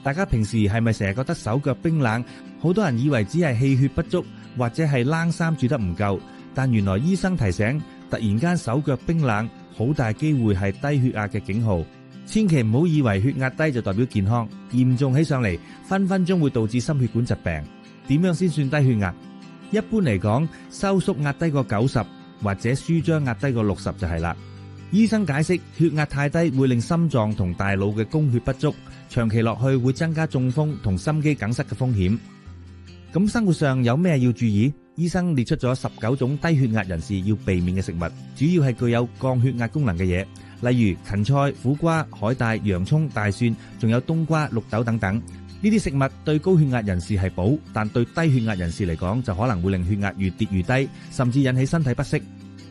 大家平時係咪成日覺得手腳冰冷？好多人以為只係氣血不足，或者係冷衫住得唔夠，但原來醫生提醒，突然間手腳冰冷，好大機會係低血壓嘅警號。千祈唔好以為血壓低就代表健康，嚴重起上嚟，分分鐘會導致心血管疾病。點樣先算低血壓？一般嚟講，收縮壓低過90或者舒張壓低過60就係啦。醫生解釋，血壓太低會令心臟同大腦嘅供血不足，長期落去會增加中風同心肌梗塞嘅風險。咁生活上有咩要注意？醫生列出咗19種低血壓人士要避免嘅食物，主要係具有降血壓功能嘅嘢，例如芹菜、苦瓜、海帶、洋蔥、大蒜，仲有冬瓜、綠豆等等。呢啲食物對高血壓人士係補，但對低血壓人士嚟講就可能會令血壓越跌越低，甚至引起身體不適。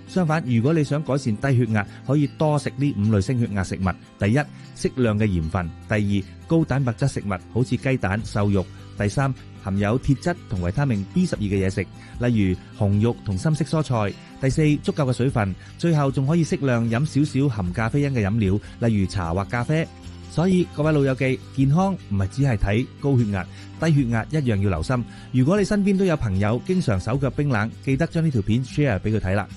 相反，如果你想改善低血壓，可以多食呢5類升血壓食物。第一，適量嘅鹽分；第二，高蛋白質食物，好似雞蛋、瘦肉；第三，含有鐵質同維他命 B12嘅嘢食，例如紅肉同深色蔬菜；第四，足夠嘅水分；最後仲可以適量飲少少含咖啡因嘅飲料，例如茶或咖啡。所以各位老友記，健康唔係只係睇高血壓，低血壓一樣要留心。如果你身邊都有朋友經常手腳冰冷，記得將呢條片 share 俾佢睇啦。